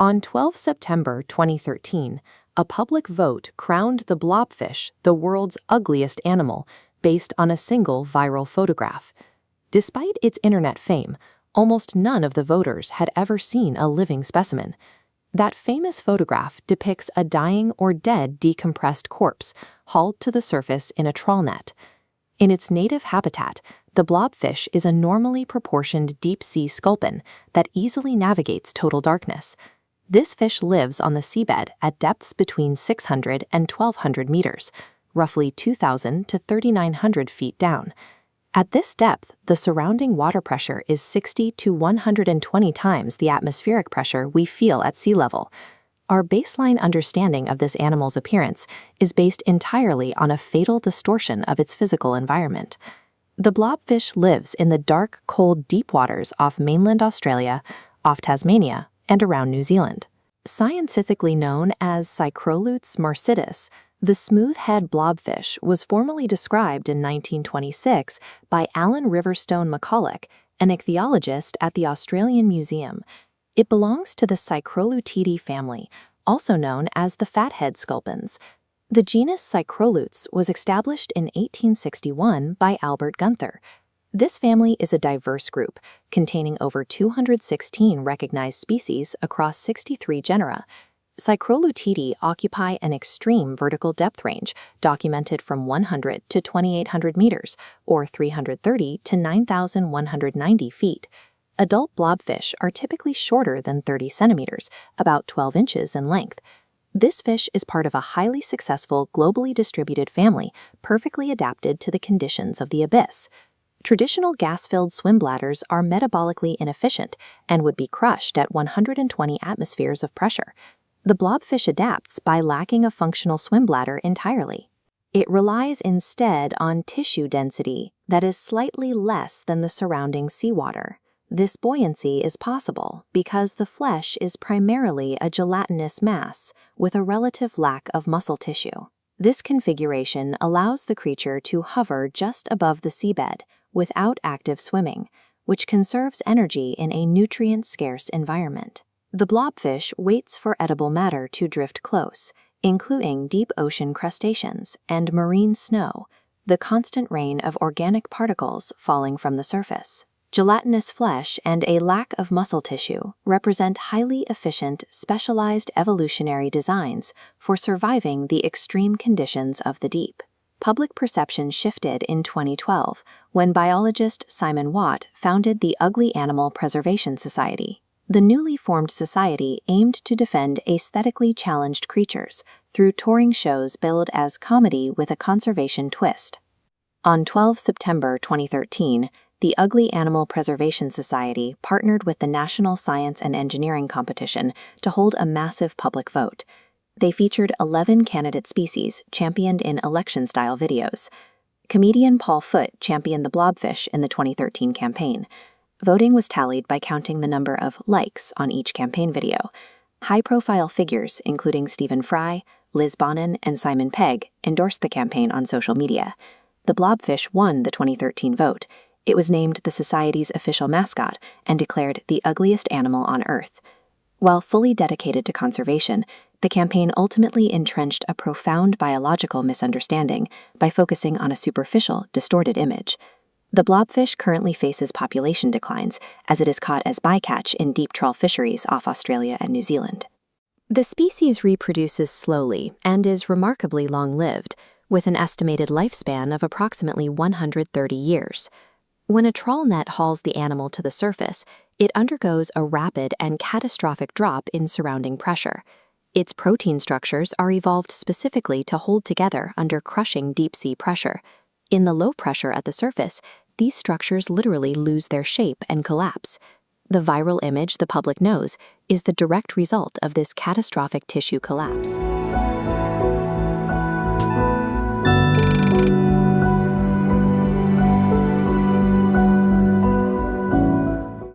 On 12 September 2013, a public vote crowned the blobfish the world's ugliest animal based on a single viral photograph. Despite its internet fame, almost none of the voters had ever seen a living specimen. That famous photograph depicts a dying or dead decompressed corpse hauled to the surface in a trawl net. In its native habitat, the blobfish is a normally proportioned deep-sea sculpin that easily navigates total darkness. This fish lives on the seabed at depths between 600 and 1,200 meters, roughly 2,000 to 3,900 feet down. At this depth, the surrounding water pressure is 60 to 120 times the atmospheric pressure we feel at sea level. Our baseline understanding of this animal's appearance is based entirely on a fatal distortion of its physical environment. The blobfish lives in the dark, cold, deep waters off mainland Australia, off Tasmania, and around New Zealand. Scientifically known as Psychrolutes marcidus, the smooth-head blobfish was formally described in 1926 by Alan Riverstone McCulloch, an ichthyologist at the Australian Museum. It belongs to the Psychrolutidae family, also known as the fathead sculpins. The genus Psychrolutes was established in 1861 by Albert Gunther. This family is a diverse group, containing over 216 recognized species across 63 genera. Psychrolutidae occupy an extreme vertical depth range, documented from 100 to 2,800 meters, or 330 to 9,190 feet. Adult blobfish are typically shorter than 30 centimeters, about 12 inches in length. This fish is part of a highly successful, globally distributed family, perfectly adapted to the conditions of the abyss. Traditional gas-filled swim bladders are metabolically inefficient and would be crushed at 120 atmospheres of pressure. The blobfish adapts by lacking a functional swim bladder entirely. It relies instead on tissue density that is slightly less than the surrounding seawater. This buoyancy is possible because the flesh is primarily a gelatinous mass with a relative lack of muscle tissue. This configuration allows the creature to hover just above the seabed without active swimming, which conserves energy in a nutrient-scarce environment. The blobfish waits for edible matter to drift close, including deep ocean crustaceans and marine snow, the constant rain of organic particles falling from the surface. Gelatinous flesh and a lack of muscle tissue represent highly efficient, specialized evolutionary designs for surviving the extreme conditions of the deep. Public perception shifted in 2012 when biologist Simon Watt founded the Ugly Animal Preservation Society. The newly formed society aimed to defend aesthetically challenged creatures through touring shows billed as comedy with a conservation twist. On 12 September 2013, the Ugly Animal Preservation Society partnered with the National Science and Engineering Competition to hold a massive public vote. They featured 11 candidate species championed in election-style videos. Comedian Paul Foote championed the blobfish in the 2013 campaign. Voting was tallied by counting the number of likes on each campaign video. High-profile figures, including Stephen Fry, Liz Bonin, and Simon Pegg, endorsed the campaign on social media. The blobfish won the 2013 vote. It was named the Society's official mascot and declared the ugliest animal on Earth. While fully dedicated to conservation, the campaign ultimately entrenched a profound biological misunderstanding by focusing on a superficial, distorted image. The blobfish currently faces population declines as it is caught as bycatch in deep trawl fisheries off Australia and New Zealand. The species reproduces slowly and is remarkably long-lived, with an estimated lifespan of approximately 130 years. When a trawl net hauls the animal to the surface, it undergoes a rapid and catastrophic drop in surrounding pressure. Its protein structures are evolved specifically to hold together under crushing deep-sea pressure. In the low pressure at the surface, these structures literally lose their shape and collapse. The viral image the public knows is the direct result of this catastrophic tissue collapse.